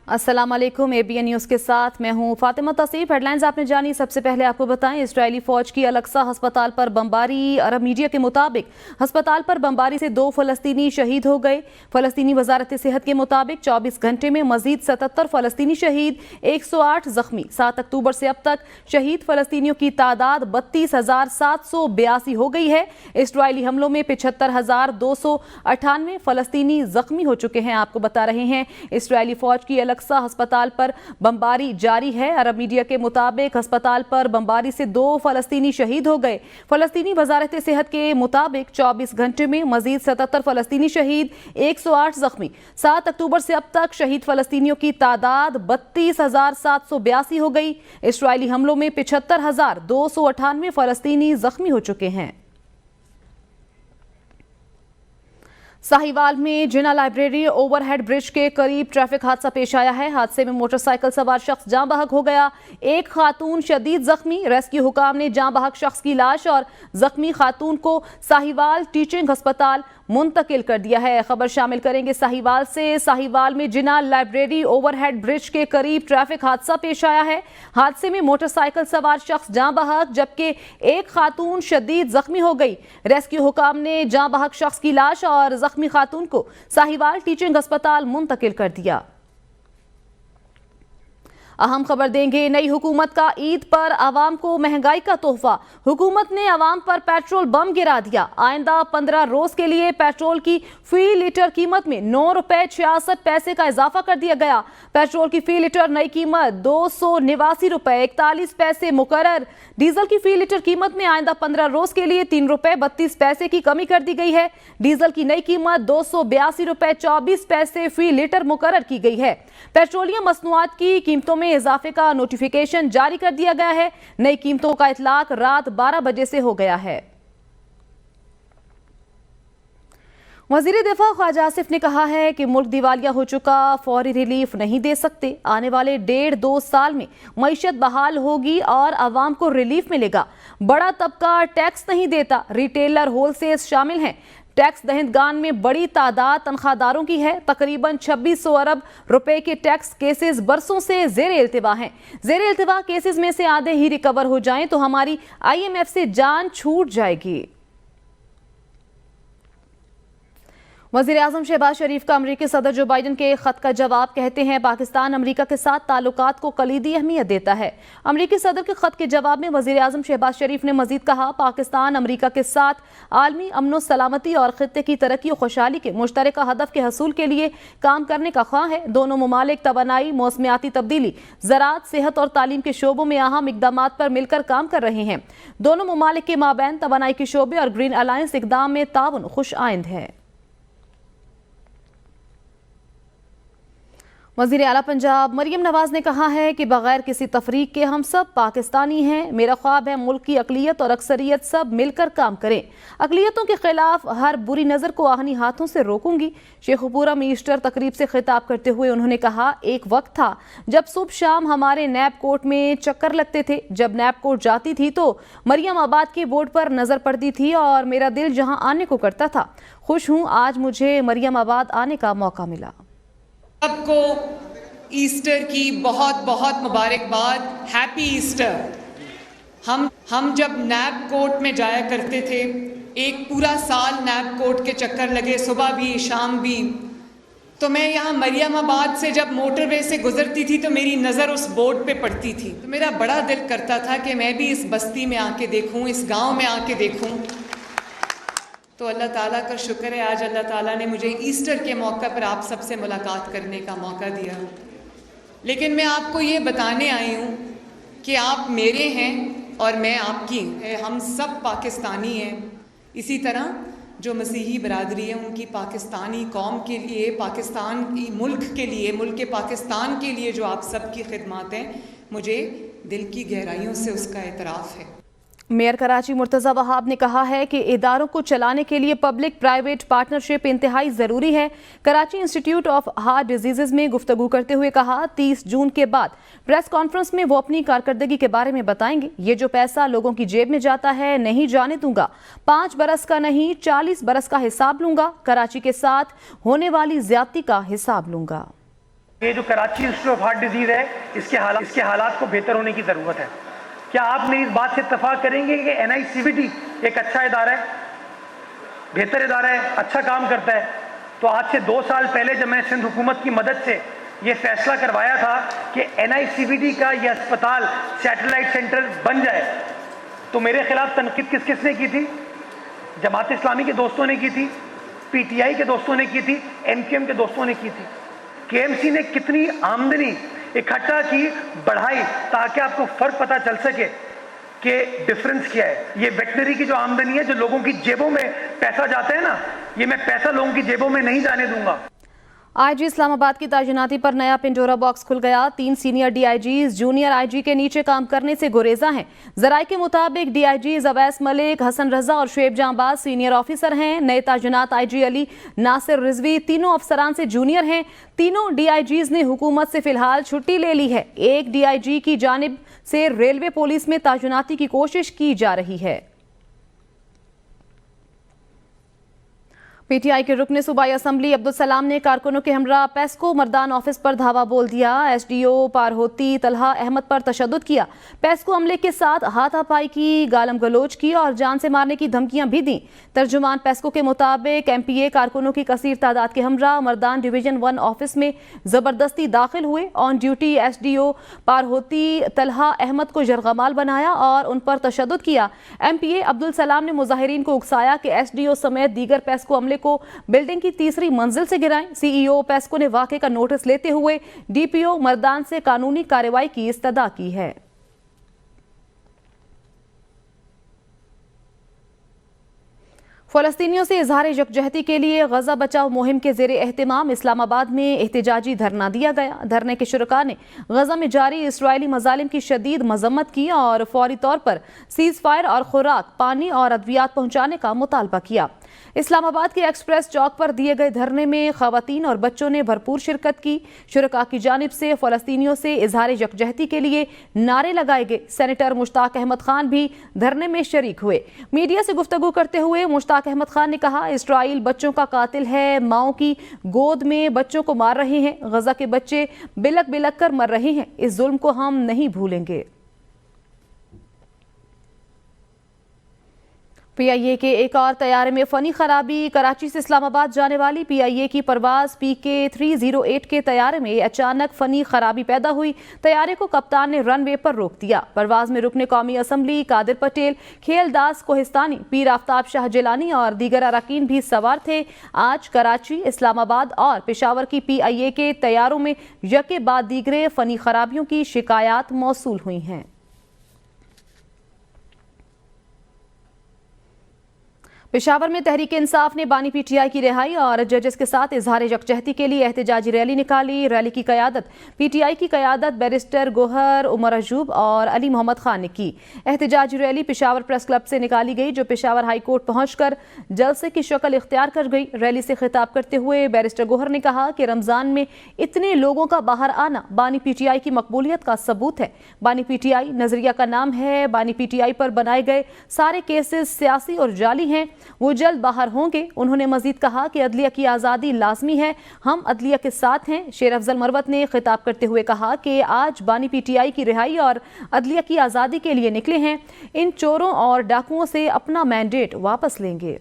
अस्सलाम वालेकुम, ABN news के साथ मैं हूं फातिमा तसीफ। हेडलाइंस आपने जानी। सबसे पहले आपको बताएं, इजरायली फौज की अल-अक्सा अस्पताल पर बमबारी। अरब मीडिया के मुताबिक अस्पताल पर बमबारी से 2 फ़लस्तीनी शहीद हो गए। फ़लस्तीनी वजारत सेहत के मुताबिक 24 घंटे में मजीद 77 फ़लस्तीनी शहीद, 108 जख्मी। 7 अक्टूबर से अब तक शहीद फ़लस्तीनियों की तादाद 32,782 हो गई है। इजरायली हमलों में 75,298 फ़लस्तीनी जख्मी हो चुके हैं। आपको बता रहे हैं, इजरायली फौज की अल-अक्सा अस्पताल पर बमबारी जारी है। अरब मीडिया के मुताबिक अस्पताल पर बमबारी से 2 फ़लस्तीनी शहीद हो गए। फ़लस्तीनी वजारत सेहत के मुताबिक 24 घंटे में मजीद 77 फ़लस्तीनी शहीद, 108 जख्मी। 7 अक्टूबर से अब तक शहीद फ़लस्तीनियों की तादाद 32,782 हो गई। इजरायली हमलों में 75,298 फ़लस्तीनी जख्मी हो चुके हैं। साहिवाल में जिना लाइब्रेरी ओवरहेड ब्रिज के करीब ट्रैफिक हादसा पेश आया है। हादसे में मोटरसाइकिल सवार शख्स जाँ बहक हो गया। एक खातून शदीद जख्मी। रेस्क्यू हुकाम ने जाँ बहक शख्स की लाश और जख्मी खातून को साहिवाल टीचिंग अस्पताल मुंतकिल कर दिया है। खबर शामिल करेंगे साहिवाल से। साहिवाल में जिना लाइब्रेरी ओवरहेड ब्रिज के करीब ट्रैफिक हादसा पेश आया है। हादसे में मोटरसाइकिल सवार शख्स जाँ बहक जबकि एक खातून शदीद जख्मी हो गई। रेस्क्यू हुकाम ने जाँ बहक शख्स की लाश और जख्मी खातून को साहिवाल टीचिंग अस्पताल मुंतकिल कर दिया। अहम खबर देंगे, नई हुकूमत का ईद पर आवाम को महंगाई का तोहफा। हुकूमत ने आवाम पर पेट्रोल बम गिरा दिया। आइंदा 15 रोज के लिए पेट्रोल की फी लीटर कीमत में 9 रुपए 66 पैसे का इजाफा कर दिया गया। पेट्रोल की फी लीटर नई कीमत 289 रुपए 41 पैसे मुकर्रर। डीजल की फी लीटर कीमत में आइंदा 15 रोज के लिए 3 रुपए 32 पैसे की कमी कर दी गई है। डीजल की नई कीमत 282 रुपए 24 पैसे फी लीटर मुकर्रर की गई है। पेट्रोलियम मसनूआत की कीमतों में इजाफे का नोटिफिकेशन जारी कर दिया गया है। नई कीमतों का इतलाक रात 12 बजे से हो गया है। वज़ीर दिफा ख्वाजा आसिफ ने कहा है कि मुल्क दिवालिया हो चुका, फौरी रिलीफ नहीं दे सकते। आने वाले 1.5-2 साल में मईशत बहाल होगी और आवाम को रिलीफ मिलेगा। बड़ा तबका टैक्स नहीं देता, रिटेलर होलसेल शामिल हैं। टैक्स दहिंदगान में बड़ी तादाद तनख्वाहदारों की है। तकरीबन 2600 अरब रुपए के टैक्स केसेस बरसों से ज़ेर इल्तिवा हैं। ज़ेर इल्तिवा केसेस में से आधे ही रिकवर हो जाएं तो हमारी IMF से जान छूट जाएगी। वज़ीर आज़म शहबाज शरीफ का अमरीकी सदर जो बाइडन के खत का जवाब। कहते हैं, पाकिस्तान अमरीका के साथ ताल्लुकात को कलीदी अहमियत देता है। अमरीकी सदर के खत के जवाब में वज़ीर आज़म शहबाज शरीफ ने मजीद कहा, पाकिस्तान अमरीका के साथ आलमी अमन सलामती और खित्ते की तरक्की और खुशहाली के मुश्तरका हदफ के हसूल के लिए काम करने का ख्वाह है। दोनों ममालिक तवानाई, मौसमियाती तब्दीली, ज़राअत, सेहत और तालीम के शोबों में अहम इक़दामात पर मिलकर काम कर रहे हैं। दोनों ममालिक के माबैन तवानाई के शोबे और ग्रीन अलायंस इक़दाम में ताउन खुश आइंद है। वज़ीर आला पंजाब मरियम नवाज ने कहा है कि बगैर किसी तफरीक के हम सब पाकिस्तानी हैं। मेरा ख्वाब है मुल्क की अकलियत और अक्सरियत सब मिलकर काम करें। अकलियतों के खिलाफ हर बुरी नज़र को आहनी हाथों से रोकूंगी। शेखुपुरा में ईस्टर तकरीब से खिताब करते हुए उन्होंने कहा, एक वक्त था जब सुबह शाम हमारे नैब कोर्ट में चक्कर लगते थे। जब नैब कोर्ट जाती थी तो मरियम आबाद के बोर्ड पर नज़र पड़ती थी और मेरा दिल जहां आने को करता था। खुश हूँ आज मुझे मरियम आबाद आने का मौका मिला। सबको ईस्टर की बहुत बहुत मुबारकबाद। Happy Easter. हम जब नैब कोर्ट में जाया करते थे, एक पूरा साल नैब कोर्ट के चक्कर लगे, सुबह भी शाम भी। तो मैं यहाँ मरियम आबाद से जब मोटरवे से गुजरती थी तो मेरी नज़र उस बोर्ड पे पड़ती थी। तो मेरा बड़ा दिल करता था कि मैं भी इस बस्ती में आके देखूँ, इस गाँव में आके देखूँ। तो अल्लाह ताला का शुक्र है, आज अल्लाह ताला ने मुझे ईस्टर के मौका पर आप सबसे मुलाकात करने का मौका दिया। लेकिन मैं आपको ये बताने आई हूँ कि आप मेरे हैं और मैं आपकी। हम सब पाकिस्तानी हैं। इसी तरह जो मसीही बरादरी है उनकी पाकिस्तानी कौम के लिए, पाकिस्तान की मुल्क के लिए, मुल्क के पाकिस्तान के लिए जो आप सब की खिदमत हैं, मुझे दिल की गहराइयों से उसका एतराफ़ है। मेयर कराची मुर्तज़ा वहाब ने कहा है कि इदारों को चलाने के लिए पब्लिक प्राइवेट पार्टनरशिप इंतहाई ज़रूरी है। Karachi institute of heart disease में गुफ्तगू करते हुए कहा, 30 जून के बाद प्रेस कॉन्फ्रेंस में वो अपनी कारकर्दगी के बारे में बताएंगे। ये जो पैसा लोगों की जेब में जाता है नहीं जाने दूंगा। 5 बरस का नहीं 40 बरस का हिसाब लूंगा। कराची के साथ होने वाली ज्यादती का हिसाब लूंगा। یہ جو Karachi institute of heart disease ہے اس کے حالات کو بہتر ہونے کی ضرورت ہے. کیا آپ میری اس بات سے اتفاق کریں گے کہ NICVT ایک اچھا ادارہ ہے, بہتر ادارہ ہے, اچھا کام کرتا ہے؟ تو آج سے 2 سال پہلے جب میں نے سندھ حکومت کی مدد سے یہ فیصلہ کروایا تھا کہ NICVT کا یہ اسپتال سیٹلائٹ سینٹر بن جائے, تو میرے خلاف تنقید کس نے کی تھی؟ جماعت اسلامی کے دوستوں نے کی تھی, PTI کے دوستوں نے کی تھی, MQM کے دوستوں نے کی تھی. KMC نے کتنی آمدنی اکٹھا کی, بڑھائی, تاکہ آپ کو فرق پتہ چل سکے کہ ڈفرنس کیا ہے. یہ ویٹنری کی جو آمدنی ہے, جو لوگوں کی جیبوں میں پیسہ جاتا ہے نا, یہ میں پیسہ لوگوں کی جیبوں میں نہیں جانے دوں گا. IG اسلام آباد کی تعیناتی پر نیا پنڈورا باکس کھل گیا. 3 سینئر DIGs جونیئر IG کے نیچے کام کرنے سے گریزاں ہیں. ذرائع کے مطابق DIGs اویس ملک, حسن رضا اور شعیب جہاں باز سینئر آفیسر ہیں. نئے تعینات IG علی, ناصر رضوی تینوں افسران سے جونیئر ہیں. تینوں DIGs نے حکومت سے فی الحال چھٹی لے لی ہے. ایک DIG کی جانب سے ریلوے پولیس میں تعیناتی کی کوشش کی جا رہی ہے. PTI کے رکن صوبائی اسمبلی عبدالسلام نے کارکنوں کے ہمراہ پیسکو مردان آفس پر دھاوا بول دیا. SDO پارہوتی طلحہ احمد پر تشدد کیا. پیسکو عملے کے ساتھ ہاتھا پائی کی, گالم گلوچ کی اور جان سے مارنے کی دھمکیاں بھی دیں. ترجمان پیسکو کے مطابق MPA کارکنوں کی کثیر تعداد کے ہمراہ مردان ڈویژن 1 آفس میں زبردستی داخل ہوئے. آن ڈیوٹی SDO پارہوتی طلحہ احمد کو یرغمال بنایا اور ان پر تشدد کیا. MPA عبدالسلام نے مظاہرین کو اکسایا کہ SDO سمیت دیگر پیسکو عملے کو بلڈنگ کی 3ری منزل سے گرائیں. CEO پیسکو نے واقعے کا نوٹس لیتے ہوئے DPO مردان سے قانونی کارروائی کی استدعا کی ہے. فلسطینیوں سے اظہار یکجہتی کے لیے غزہ بچاؤ مہم کے زیر اہتمام اسلام آباد میں احتجاجی دھرنا دیا گیا. دھرنے کے شرکاء نے غزہ میں جاری اسرائیلی مظالم کی شدید مذمت کی اور فوری طور پر سیز فائر اور خوراک, پانی اور ادویات پہنچانے کا مطالبہ کیا. اسلام آباد کے ایکسپریس چوک پر دیے گئے دھرنے میں خواتین اور بچوں نے بھرپور شرکت کی. شرکاء کی جانب سے فلسطینیوں سے اظہار یکجہتی کے لیے نعرے لگائے گئے. سینیٹر مشتاق احمد خان بھی دھرنے میں شریک ہوئے. میڈیا سے گفتگو کرتے ہوئے مشتاق احمد خان نے کہا, اسرائیل بچوں کا قاتل ہے, ماؤں کی گود میں بچوں کو مار رہے ہیں, غزہ کے بچے بلک بلک کر مر رہے ہیں. اس ظلم کو ہم نہیں بھولیں گے. PIA کے ایک اور طیارے میں فنی خرابی. کراچی سے اسلام آباد جانے والی PIA کی پرواز PK-308 کے طیارے میں اچانک فنی خرابی پیدا ہوئی. طیارے کو کپتان نے رن وے پر روک دیا. پرواز میں رکن قومی اسمبلی قادر پٹیل, کھیل داس کوہستانی, پیر آفتاب شاہ جیلانی اور دیگر اراکین بھی سوار تھے. آج کراچی, اسلام آباد اور پشاور کی PIA کے طیاروں میں یکے بعد دیگرے فنی خرابیوں کی شکایات موصول ہوئی ہیں. پشاور میں تحریک انصاف نے بانی PTI کی رہائی اور ججز کے ساتھ اظہار یکجہتی کے لیے احتجاجی ریلی نکالی. ریلی کی قیادت PTI کی قیادت بیرسٹر گوہر عمر ایوب اور علی محمد خان نے کی. احتجاجی ریلی پشاور پریس کلب سے نکالی گئی, جو پشاور ہائی کورٹ پہنچ کر جلسے کی شکل اختیار کر گئی. ریلی سے خطاب کرتے ہوئے بیرسٹر گوہر نے کہا کہ رمضان میں اتنے لوگوں کا باہر آنا بانی PTI کی مقبولیت کا ثبوت ہے. بانی PTI نظریہ کا نام ہے. بانی PTI پر بنائے گئے سارے کیسز سیاسی اور جعلی ہیں, وہ جلد باہر ہوں گے. انہوں نے مزید کہا کہ عدلیہ کی آزادی لازمی ہے, ہم عدلیہ کے ساتھ ہیں. شیر افضل مروت نے خطاب کرتے ہوئے کہا کہ آج بانی PTI کی رہائی اور عدلیہ کی آزادی کے لیے نکلے ہیں. ان چوروں اور ڈاکوؤں سے اپنا مینڈیٹ واپس لیں گے.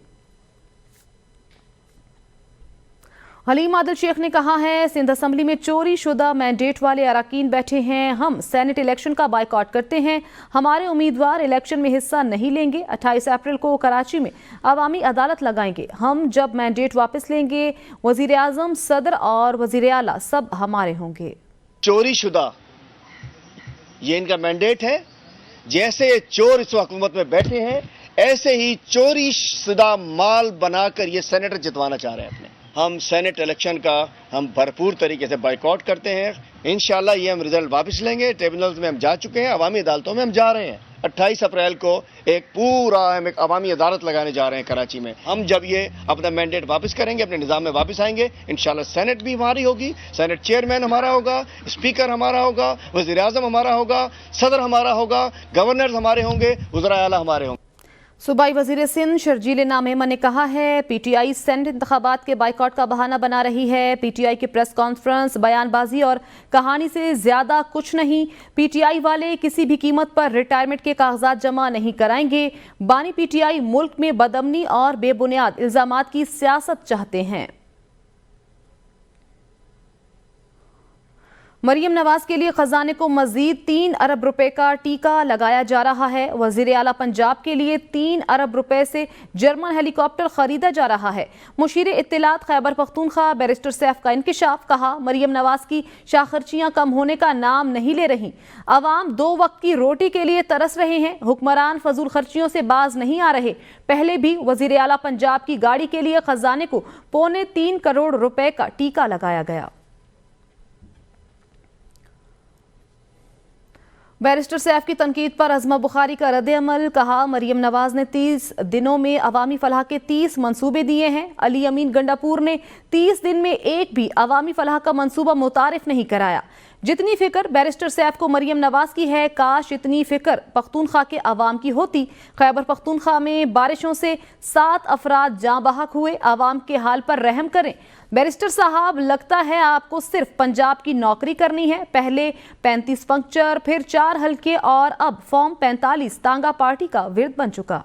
حلیم عادل شیخ نے کہا ہے, سندھ اسمبلی میں چوری شدہ مینڈیٹ والے اراکین بیٹھے ہیں. ہم سینٹ الیکشن کا بائیکاٹ کرتے ہیں. ہمارے امیدوار الیکشن میں حصہ نہیں لیں گے. 28 اپریل کو کراچی میں عوامی عدالت لگائیں گے. ہم جب مینڈیٹ واپس لیں گے, وزیر اعظم, صدر اور وزیر اعلیٰ سب ہمارے ہوں گے. چوری شدہ یہ ان کا مینڈیٹ ہے. جیسے چور اس حکومت میں بیٹھے ہیں, ایسے ہی چوری شدہ مال بنا کر یہ سینیٹر جتوانا چاہ رہے ہیں اپنے. ہم سینٹ الیکشن کا ہم بھرپور طریقے سے بائیکاٹ کرتے ہیں. انشاءاللہ یہ ہم رزلٹ واپس لیں گے. ٹریبونلز میں ہم جا چکے ہیں, عوامی عدالتوں میں ہم جا رہے ہیں. 28 اپریل کو ایک پورا ہم ایک عوامی عدالت لگانے جا رہے ہیں کراچی میں. ہم جب یہ اپنا مینڈیٹ واپس کریں گے, اپنے نظام میں واپس آئیں گے, انشاءاللہ سینٹ بھی ہماری ہوگی. سینٹ چیئرمین ہمارا ہوگا, اسپیکر ہمارا ہوگا, وزیر اعظم ہمارا ہوگا, صدر ہمارا ہوگا, گورنرز ہمارے ہوں گے, وزراء اعلیٰ ہمارے ہوں گے. सूबाई वजीर सिंध शर्जील नामेमन ने कहा है पीटीआई सेनेट इंतखाबात के बाइकआउट का बहाना बना रही है। पीटीआई की प्रेस कॉन्फ्रेंस बयानबाजी और कहानी से ज्यादा कुछ नहीं। पीटीआई वाले किसी भी कीमत पर रिटायरमेंट के कागजात जमा नहीं कराएंगे। बानी पीटीआई मुल्क में बदअमनी और बेबुनियाद इल्जामात की सियासत चाहते हैं। मरियम नवाज के लिए खजाने को मजीद 3 अरब रुपए का टीका लगाया जा रहा है। वजीर आला पंजाब के लिए 3 अरब रुपए से जर्मन हेलीकॉप्टर खरीदा जा रहा है। मुशीर इत्तलात खैबर पख्तूनख्वा बैरिस्टर सैफ का इंकिशाफ। कहा, मरियम नवाज की शाखर्चियां कम होने का नाम नहीं ले रही। अवाम 2 वक्त की रोटी के लिए तरस रहे हैं। हुक्मरान फजूल खर्चियों से बाज नहीं आ रहे। पहले भी वजीर आला पंजाब की गाड़ी के लिए खजाने को 3.25 करोड़ रुपए का टीका लगाया गया। बैरिस्टर सैफ की तनकीद पर अज़मा बुखारी का रद्द-ए-अमल। कहा, मरियम नवाज ने 30 दिनों में अवामी फलाह के 30 मंसूबे दिए हैं। अली अमीन गंडापुर ने 30 दिन में एक भी अवामी फलाह का मंसूबा मुतारिफ नहीं कराया। जितनी फिक्र बैरिस्टर सैफ को मरियम नवाज की है, काश इतनी फिक्र पख्तूनख्वा के अवाम की होती। खैबर पख्तूनख्वा में बारिशों से 7 अफराद जाँ बहक हुए। अवाम के हाल पर रहम करें। बैरिस्टर साहब, लगता है आपको सिर्फ पंजाब की नौकरी करनी है। पहले 35 पंक्चर, फिर 4 हल्के और अब फॉर्म 45 तांगा पार्टी का विरद बन चुका।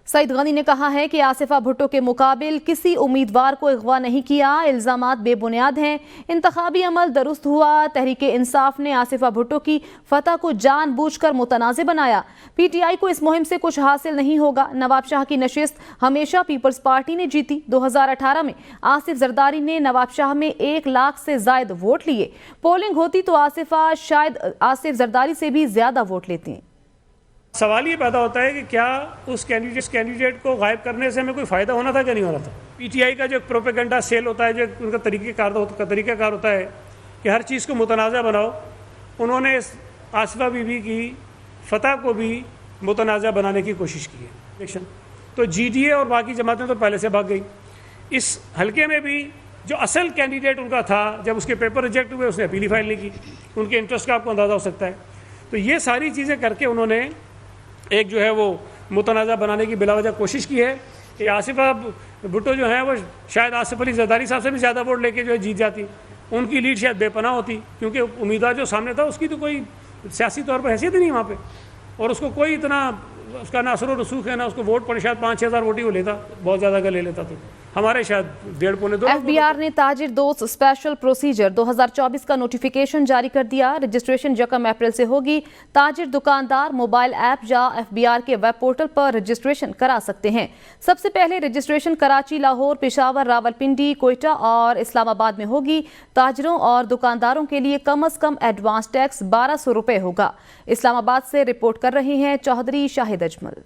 सईद गनी ने कहा है कि आसिफा भुट्टो के मुकाबिल किसी उम्मीदवार को अगवा नहीं किया। इल्जामात बेबुनियाद हैं। इंतखाबी अमल दुरुस्त हुआ। तहरीक इंसाफ ने आसिफा भुट्टो की फतह को जानबूझकर मुतनाज़ बनाया। पीटीआई को इस मुहिम से कुछ हासिल नहीं होगा। नवाब शाह की नशिस्त हमेशा पीपल्स पार्टी ने जीती। 2018 में आसिफ जरदारी ने नवाब शाह में 1 लाख से जायद वोट लिए। पोलिंग होती तो आसिफा शायद आसिफ जरदारी से भी ज्यादा वोट लेती। सवाल ये पैदा होता है कि क्या उस कैंडिडेट को गायब करने से हमें कोई फ़ायदा होना था क्या नहीं होना था। पीटीआई का जो प्रोपेगेंडा सेल होता है, जो उनका तरीक़ाकार होता है कि हर चीज़ को मुतनाज़ा बनाओ, उन्होंने आसिफा बीबी की फतह को भी मुतनाज़ा बनाने की कोशिश की है इलेक्शन। तो जीडीए और बाकी जमातें तो पहले से भाग गई। इस हल्के में भी जो असल कैंडिडेट उनका था, जब उसके पेपर रिजेक्ट हुए उसने अपील फाइल नहीं की। उनके इंटरेस्ट का आपको अंदाज़ा हो सकता है। तो ये सारी चीज़ें करके उन्होंने एक जो है वो मुतनाज़ा बनाने की बिलावजह कोशिश की है कि आसिफा भुट्टो जो है वो शायद आसिफ अली जरदारी साहब से भी ज़्यादा वोट लेके जो है जीत जाती। उनकी लीड शायद बेपनाह होती, क्योंकि उम्मीदवार जो सामने था उसकी तो कोई सियासी तौर पर हैसियत ही नहीं वहाँ पे, और उसको कोई इतना उसका ना असर रसूख है ना उसको वोट पर। शायद 5-6 हज़ार वोट ही वो लेता, बहुत ज़्यादा अगर ले लेता तो हमारे शायद 1.5-2। एफबीआर ने ताजिर दोस्त स्पेशल प्रोसीजर 2024 का नोटिफिकेशन जारी कर दिया। रजिस्ट्रेशन 1 अप्रैल से होगी। ताजिर दुकानदार मोबाइल ऐप या एफबीआर के वेब पोर्टल पर रजिस्ट्रेशन करा सकते हैं। सबसे पहले रजिस्ट्रेशन कराची, लाहौर, पेशावर, रावलपिंडी, कोयटा और इस्लामाबाद में होगी। ताजिरों और दुकानदारों के लिए कम अज कम एडवांस टैक्स 1200 रुपए होगा। इस्लामाबाद से रिपोर्ट कर रहे हैं चौधरी शाहिद अजमल।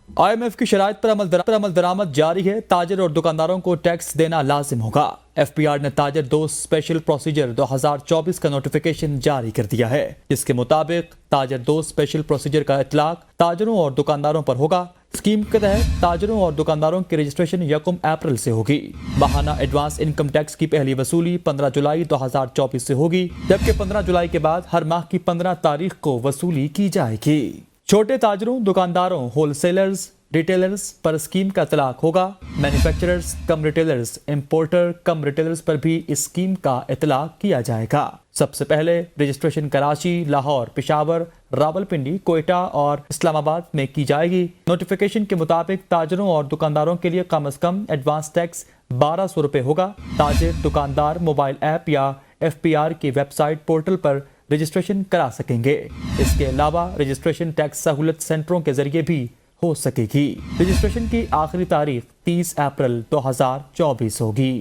IMF की शराइत पर अमल दरामद जारी है। ताजिर और दुकानदारों को टैक्स देना लाजिम होगा। FBR ने ताजिर दोस्त स्पेशल प्रोसीजर 2024 का नोटिफिकेशन जारी कर दिया है, जिसके मुताबिक ताजिर दोस्त स्पेशल प्रोसीजर का इतलाक ताजिरों और दुकानदारों पर होगा। स्कीम के तहत ताजिरों और दुकानदारों की रजिस्ट्रेशन 1 अप्रैल से होगी। माहाना एडवांस इनकम टैक्स की पहली वसूली 15 जुलाई 2024 से होगी, जबकि 15 जुलाई के बाद हर माह की 15 तारीख को वसूली की जाएगी। छोटे ताजिरों, दुकानदारों, होलसेलर्स, रिटेलर्स पर स्कीम का इतलाक होगा। मैन्युफैक्चरर्स कम रिटेलर्स, इंपोर्टर कम रिटेलर्स पर भी इस स्कीम का इतलाक किया जाएगा। सबसे पहले रजिस्ट्रेशन कराची, लाहौर, पेशावर, रावलपिंडी, कोयटा और इस्लामाबाद में की जाएगी। नोटिफिकेशन के मुताबिक ताजिरों और दुकानदारों के लिए कम से कम एडवांस टैक्स 1200 रुपए होगा। ताजिर दुकानदार मोबाइल ऐप या FBR की वेबसाइट पोर्टल पर रजिस्ट्रेशन करा सकेंगे। इसके अलावा रजिस्ट्रेशन टैक्स सहूलत सेंटरों के जरिए भी हो सकेगी। रजिस्ट्रेशन की आखिरी तारीख 30 अप्रैल 2024 होगी।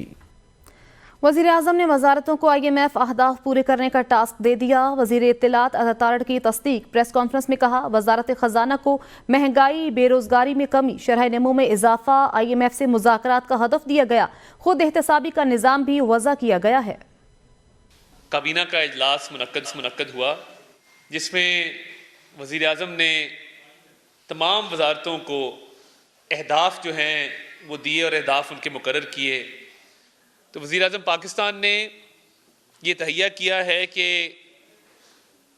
वज़ीर आज़म ने वजारतों को IMF अहदाफ पूरे करने का टास्क दे दिया। वज़ीर इत्तलात अतारड़ की तस्दीक। प्रेस कॉन्फ्रेंस में कहा, वजारत खजाना को महंगाई, बेरोजगारी में कमी, शरह नमो में इजाफा, IMF से मुज़ाकरात का हदफ दिया गया। खुद एहतसाबी का निज़ाम भी वज़ा किया गया है। काबीना का इजलास मुनक्कद हुआ, जिसमें वज़ीर आज़म ने तमाम वजारतों को अहदाफ जो हैं वो दिए और अहदाफ उनके मुकर्रर किए। तो वज़ीर आज़म पाकिस्तान ने ये तहैया किया है कि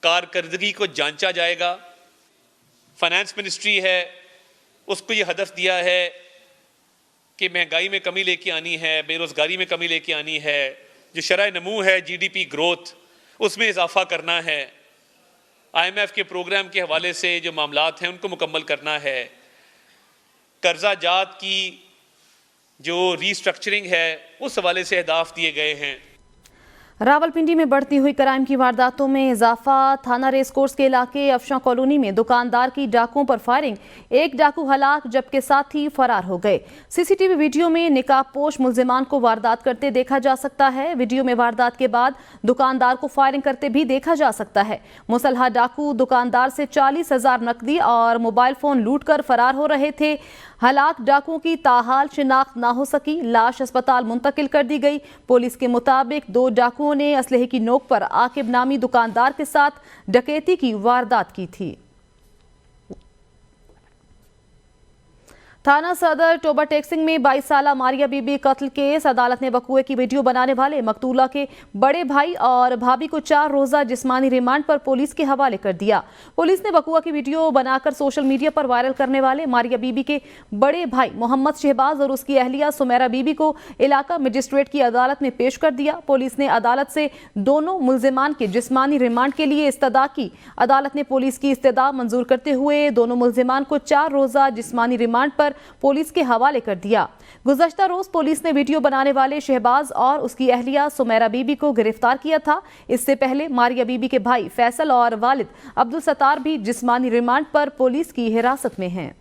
کارکردگی کو جانچا جائے گا. فائنانس منسٹری ہے, اس کو یہ ہدف دیا ہے کہ مہنگائی میں کمی لے کے آنی ہے, بے روزگاری میں کمی لے کے آنی ہے, جو شرح نمو ہے جی ڈی پی گروتھ اس میں اضافہ کرنا ہے, آئی ایم ایف کے پروگرام کے حوالے سے جو معاملات ہیں ان کو مکمل کرنا ہے, قرضہ جات کی جو ری اسٹرکچرنگ ہے اس حوالے سے اہداف دیے گئے ہیں. راولپنڈی میں بڑھتی ہوئی کرائم کی وارداتوں میں اضافہ. تھانہ ریس کورس کے علاقے افشاں کالونی میں دکاندار کی ڈاکوؤں پر فائرنگ, ایک ڈاکو ہلاک جبکہ ساتھی فرار ہو گئے. سی سی ٹی وی ویڈیو میں نقاب پوش ملزمان کو واردات کرتے دیکھا جا سکتا ہے. ویڈیو میں واردات کے بعد دکاندار کو فائرنگ کرتے بھی دیکھا جا سکتا ہے. مسلح ڈاکو دکاندار سے 40,000 نقدی اور موبائل فون لوٹ کر فرار ہو رہے تھے. ہلاک ڈاکوؤں کی تاحال شناخت نہ ہو سکی, لاش اسپتال منتقل کر دی گئی. پولیس کے مطابق 2 ڈاکوؤں نے اسلحے کی نوک پر عاقب نامی دکاندار کے ساتھ ڈکیتی کی واردات کی تھی. تھانہ صدر ٹوبہ ٹیکسنگ میں 22 سالہ ماریہ بی بی قتل کیس. عدالت نے وقوعے کی ویڈیو بنانے والے مقتولہ کے بڑے بھائی اور بھابھی کو 4 روزہ جسمانی ریمانڈ پر پولیس کے حوالے کر دیا. پولیس نے وقوعہ کی ویڈیو بنا کر سوشل میڈیا پر وائرل کرنے والے ماریہ بی بی کے بڑے بھائی محمد شہباز اور اس کی اہلیہ سمیرہ بی بی کو علاقہ مجسٹریٹ کی عدالت میں پیش کر دیا. پولیس نے عدالت سے دونوں ملزمان کے جسمانی ریمانڈ کے لیے استدعا کی. عدالت نے پولیس کی استدعا منظور کرتے ہوئے دونوں ملزمان کو 4 روزہ جسمانی ریمانڈ پر پولیس کے حوالے کر دیا. گزشتہ روز پولیس نے ویڈیو بنانے والے شہباز اور اس کی اہلیہ سمیرہ بی بی کو گرفتار کیا تھا. اس سے پہلے ماریہ بی بی کے بھائی فیصل اور والد عبدالستار بھی جسمانی ریمانڈ پر پولیس کی حراست میں ہیں.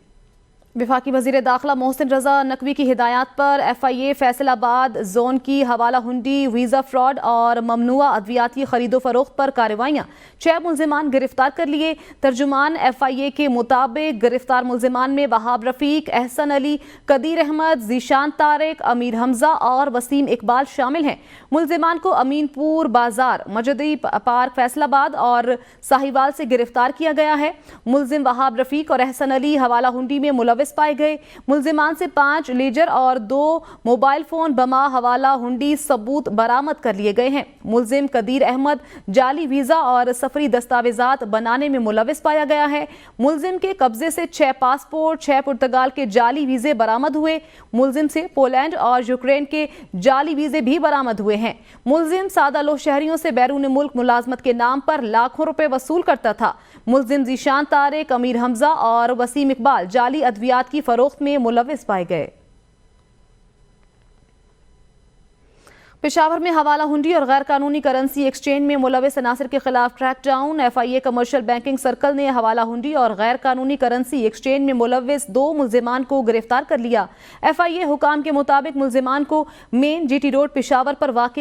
وفاقی وزیر داخلہ محسن رضا نقوی کی ہدایات پر ایف آئی اے فیصل آباد زون کی حوالہ ہنڈی, ویزا فراڈ اور ممنوعہ ادویاتی خرید و فروخت پر کارروائیاں. 6 ملزمان گرفتار کر لیے. ترجمان ایف آئی اے کے مطابق گرفتار ملزمان میں وہاب رفیق, احسن علی, قدیر احمد, ذیشان طارق, امیر حمزہ اور وسیم اقبال شامل ہیں. ملزمان کو امین پور بازار, مجدی پارک فیصل آباد اور ساہیوال سے گرفتار کیا گیا ہے. ملزم وہاب رفیق اور احسن علی حوالہ ہنڈی میں ملوث پائے گئے. ملزمان سے 5 لیجر اور 2 موبائل فون بما حوالہ ہنڈی ثبوت برآمد کر لیے گئے ہیں. ملزم قدیر احمد جعلی ویزا اور سفری دستاویزات بنانے میں ملوث پایا گیا ہے. ملزم کے قبضے سے 6 پاسپورٹ, 6 پرتگال کے جعلی ویزے برآمد ہوئے. ملزم سے پولینڈ اور یوکرین کے جعلی ویزے بھی برآمد ہوئے ہیں. ملزم سادہ لوہ شہریوں سے بیرون ملک ملازمت کے نام پر لاکھوں روپے وصول کرتا تھا. ملزم ذیشان طارق, امیر حمزہ اور وسیم اقبال جعلی ادویات کی فروخت میں ملوث پائے گئے. پشاور میں حوالہ ہنڈی اور غیر قانونی کرنسی ایکسچینج میں ملوث عناصر کے خلاف crackdown. F I A commercial banking circle نے حوالہ ہنڈی اور غیر قانونی کرنسی ایکسچینج میں ملوث 2 ملزمان کو گرفتار کر لیا. ایف آئی اے حکام کے مطابق ملزمان کو مین جی ٹی روڈ پشاور پر واقع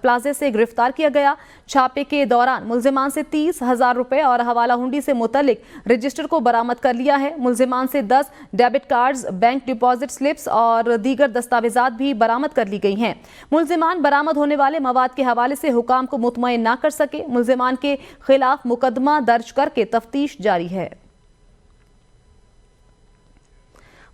پلازے سے گرفتار کیا گیا. چھاپے کے دوران ملزمان سے 30,000 روپے اور حوالہ ہنڈی سے متعلق رجسٹر کو برآمد کر لیا ہے. ملزمان سے 10 debit cards, bank deposit slips اور دیگر دستاویزات بھی برآمد کر لی گئی ہیں. ملزمان برآمد ہونے والے مواد کے حوالے سے حکام کو مطمئن نہ کر سکے. ملزمان کے خلاف مقدمہ درج کر کے تفتیش جاری ہے.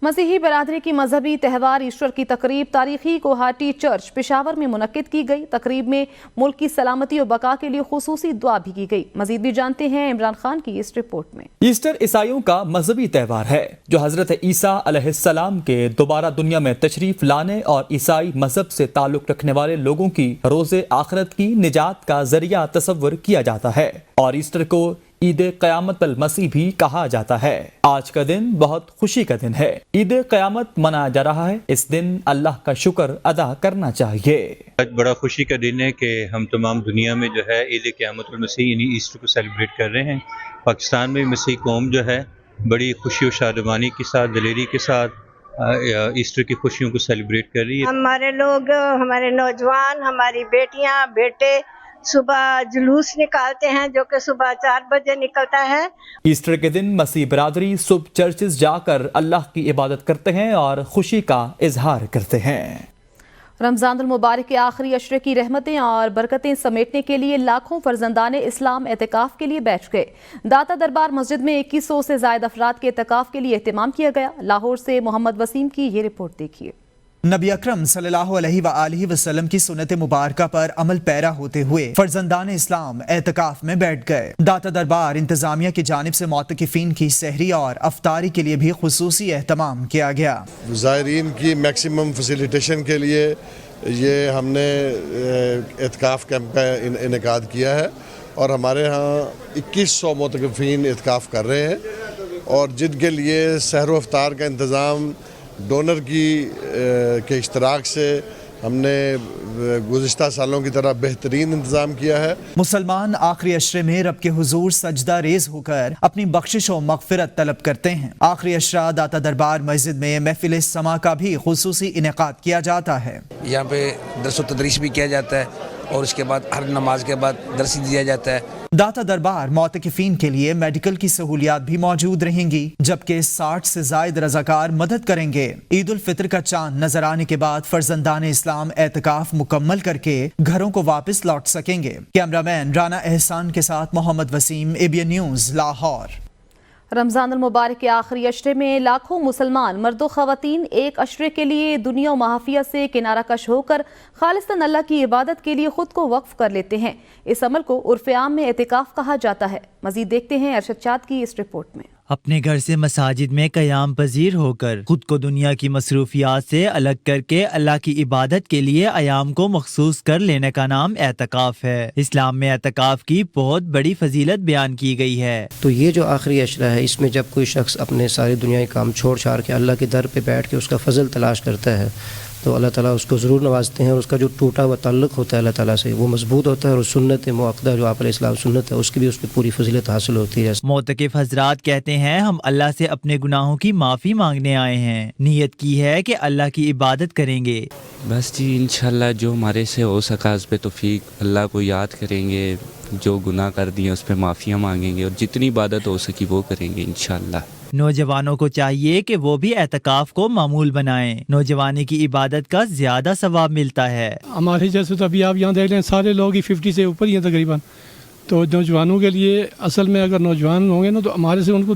مسیحی برادری کی مذہبی تہوار ایسٹر کی تقریب تاریخی کوہاٹی چرچ پشاور میں منعقد کی گئی. تقریب میں ملک کی سلامتی و بقا کے لیے خصوصی دعا بھی کی گئی. مزید بھی جانتے ہیں عمران خان کی اس رپورٹ میں. ایسٹر عیسائیوں کا مذہبی تہوار ہے جو حضرت عیسیٰ علیہ السلام کے دوبارہ دنیا میں تشریف لانے اور عیسائی مذہب سے تعلق رکھنے والے لوگوں کی روز آخرت کی نجات کا ذریعہ تصور کیا جاتا ہے. اور ایسٹر کو عید قیامت المسیح بھی کہا جاتا ہے. آج کا دن بہت خوشی کا دن ہے. عید قیامت منایا جا رہا ہے. اس دن اللہ کا شکر ادا کرنا چاہیے. آج بڑا خوشی کا دن ہے کہ ہم تمام دنیا میں جو ہے عید قیامت المسیح یعنی ایسٹر کو سیلیبریٹ کر رہے ہیں. پاکستان میں مسیحی قوم جو ہے بڑی خوشی و شادمانی کے ساتھ, دلیری کے ساتھ ایسٹر کی خوشیوں کو سیلیبریٹ کر رہی ہے. ہمارے لوگ, ہمارے نوجوان, ہماری بیٹیاں بیٹے صبح جلوس نکالتے ہیں جو کہ صبح 4 بجے نکلتا ہے. ایسٹر کے دن مسیح برادری صبح چرچز جا کر اللہ کی عبادت کرتے ہیں اور خوشی کا اظہار کرتے ہیں. رمضان المبارک کے آخری عشرے کی رحمتیں اور برکتیں سمیٹنے کے لیے لاکھوں فرزندان اسلام اعتکاف کے لیے بیٹھ گئے. داتا دربار مسجد میں 2100 سے زائد افراد کے اعتکاف کے لیے اہتمام کیا گیا. لاہور سے محمد وسیم کی یہ رپورٹ دیکھیے. नबी अकरम सल्लल्लाहु अलैहि वसल्लम की सुन्नत मुबारका पर अमल पैरा होते हुए फर्जंदान इस्लाम एतकाफ में बैठ गए। दाता दरबार इंतजामिया की जानिब से मोतकिफीन की सहरी और अफ्तारी के लिए भी खुसूसी एहतमाम किया गया। ज़ायरीन की मैक्सिमम फैसिलिटेशन के लिए ये हमने एतकाफ कैंप का इनेकाद किया है और हमारे यहाँ 2100 मोतकिफीन एतकाफ कर रहे हैं और जिनके लिए सहर व अफ्तार का इंतज़ाम डोनर के इश्तराक से हमने गुज़िश्ता सालों की तरह बेहतरीन इंतज़ाम किया है। मुसलमान आखिरी अशरे में रब के हुजूर सजदा रेज होकर अपनी बख्शिश और मगफिरत तलब करते हैं। आखिरी अशरा दाता दरबार मस्जिद में महफिल समा का भी खुसूसी इनेकाद किया जाता है। यहाँ पे दरस व तदरीस भी किया जाता है और उसके बाद हर नमाज के बाद दर्स दिया जाता है। दाता दरबार मोतकिफीन के लिए मेडिकल की सहूलियात भी मौजूद रहेंगी, जबकि 60 से जायद रज़ाकार मदद करेंगे। ईद उल फितर का चांद नजर आने के बाद फर्जंदान इस्लाम एतकाफ मुकम्मल करके घरों को वापस लौट सकेंगे। कैमरामैन राना एहसान के साथ मोहम्मद वसीम, ABN न्यूज़, लाहौर। रमज़ान अल मुबारक के आखिरी अशरे में लाखों मुसलमान मर्दो ख़वातीन एक अशरे के लिए दुनिया और महाफियत से किनारा कश होकर खालिस्तन अल्लाह की इबादत के लिए खुद को वक्फ कर लेते हैं। इस अमल को उर्फ़ आम में एतिकाफ कहा जाता है। मज़ीद देखते हैं अरशद चाद की इस रिपोर्ट में। अपने घर से मसाजिद में क़याम पजीर होकर खुद को दुनिया की मसरूफियात से अलग करके अल्लाह की इबादत के लिए अयाम को मखसूस कर लेने का नाम एतकाफ है। इस्लाम में एतकाफ की बहुत बड़ी फजीलत बयान की गई है। तो ये जो आखिरी अशरा है, इसमें जब कोई शख्स अपने सारे दुनियाई काम छोड़ छाड़ के अल्लाह के दर पे बैठ के उसका फजल तलाश करता है तो अल्लाह ताला उसको ज़रूर नवाजते हैं और उसका जो टूटा हुआ ताल्लुक़ होता है अल्लाह ताला से वो मजबूत होता है और सुन्नत मुअक्कदा जो आप अलैहिस्सलाम सुन्नत है उसकी भी उसकी पूरी फजीलत हासिल होती है। मोतकिफ हजरात कहते हैं हम अल्लाह से अपने गुनाहों की माफ़ी मांगने आए हैं, नीयत की है कि अल्लाह की इबादत करेंगे। बस जी इंशाल्लाह जो हमारे से हो सका उस पर तौफीक, अल्लाह को याद करेंगे, जो गुनाह कर दिए उस पर माफ़ियाँ मांगेंगे और जितनी इबादत हो सकी वो करेंगे इंशाल्लाह। नौजवानों को चाहिए कि वो भी एतकाफ को मामूल बनाएं। नौजवानी की इबादत का ज्यादा सवाब मिलता है। हमारे जैसे तो अभी आप यहाँ देख लें सारे लोग ही 50 से ऊपर ही हैं तकरीबन, तो नौजवानों के लिए असल में अगर नौजवान होंगे ना तो हमारे से उनको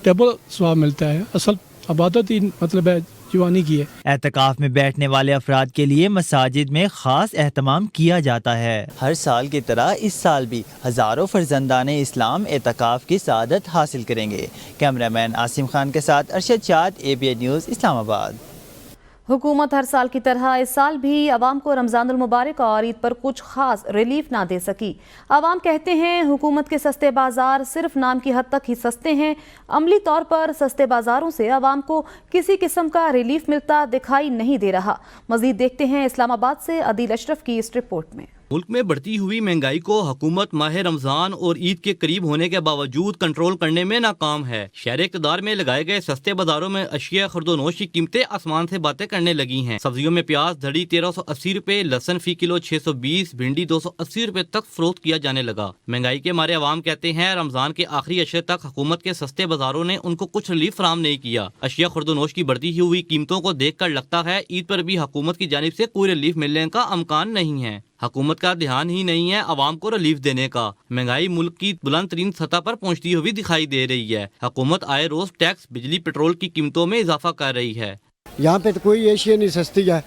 डबल सवाब मिलता है। असल इबादत ही मतलब है जवानी की है। एतकाफ में बैठने वाले अफराद के लिए मसाजिद में खास एहतमाम किया जाता है। हर साल की तरह इस साल भी हजारों फर्जंदान इस्लाम एतकाफ की सआदत हासिल करेंगे। कैमरामैन आसिम खान के साथ अरशद चाद, ABN न्यूज़, इस्लामाबाद। हुकूमत हर साल की तरह इस साल भी अवाम को रमज़ान अल मुबारक और ईद पर कुछ खास रिलीफ ना दे सकी। अवाम कहते हैं हुकूमत के सस्ते बाजार सिर्फ नाम की हद तक ही सस्ते हैं। अमली तौर पर सस्ते बाजारों से अवाम को किसी किस्म का रिलीफ मिलता दिखाई नहीं दे रहा। मज़ीद देखते हैं इस्लामाबाद से अदील अशरफ की इस रिपोर्ट में। मुल्क में बढ़ती हुई महंगाई को हुकूमत माह रमजान और ईद के करीब होने के बावजूद कंट्रोल करने में नाकाम है। शहर इक़्तिदार में लगाए गए सस्ते बाजारों में अशिया खुर्दोनोश की कीमतें आसमान से बातें करने लगी हैं। सब्जियों में प्याज धड़ी 1380 रुपए, लहसन फी किलो 620, भिंडी 280 रुपए तक फरोख्त किया जाने लगा। महंगाई के मारे अवाम कहते हैं रमजान के आखिरी अशरे तक हुकूमत के सस्ते बाजारों ने उनको कुछ रिलीफ फराहम नहीं किया। अशिया खुर्दोनोश की बढ़ती हुई कीमतों को देख कर लगता है ईद पर भी हुकूमत की जानिब से कोई रिलीफ मिलने का अमकान नहीं है। हुकूमत का ध्यान ही नहीं है अवाम को रिलीफ देने का। महंगाई मुल्क की बुलंद तरीन सतह पर पहुंचती हुई दिखाई दे रही है। हुकूमत आए रोज टैक्स, बिजली, पेट्रोल की कीमतों में इजाफा कर रही है। यहाँ पे तो कोई एशिया नहीं सस्ती है।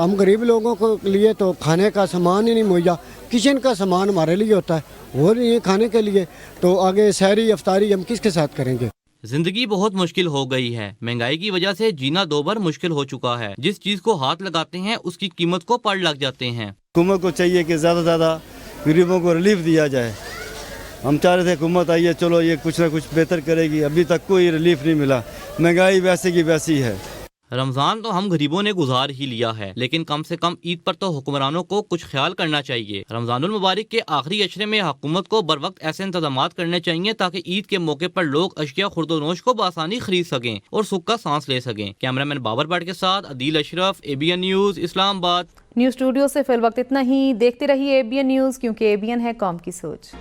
हम गरीब लोगों को लिए तो खाने का सामान ही नहीं मुहैया। किचन का सामान हमारे लिए होता है, वो नहीं है खाने के लिए, तो आगे सहरी अफ्तारी हम किसके साथ करेंगे। जिंदगी बहुत मुश्किल हो गई है। महंगाई की वजह से जीना दो बार मुश्किल हो चुका है। जिस चीज को हाथ लगाते हैं उसकी कीमत को पड़ लग जाते हैं। हुकूमत को चाहिए कि ज़्यादा से ज़्यादा गरीबों को रिलीफ दिया जाए। हम चाह रहे थे हुकूमत आइए, चलो ये कुछ ना कुछ बेहतर करेगी, अभी तक कोई रिलीफ नहीं मिला। महंगाई वैसे की वैसी है। रमजान तो हम गरीबों ने गुजार ही लिया है, लेकिन कम से कम ईद पर तो हुक्मरानों को कुछ ख्याल करना चाहिए। रमजानुल मुबारक के आखिरी अशरे में हुकूमत को बर वक्त ऐसे इंतजाम करने चाहिए ताकि ईद के मौके पर लोग अशिया खुर्दोनोश को बआसानी खरीद सकें और सुख का सांस ले सकें। कैमरामैन बाबर भट्ट के साथ Adeel Ashraf, ABN news, Islamabad. News studio से फिल वक्त इतना ही। देखते रहिए ABN न्यूज़, क्योंकि ABN है कौम की सोच।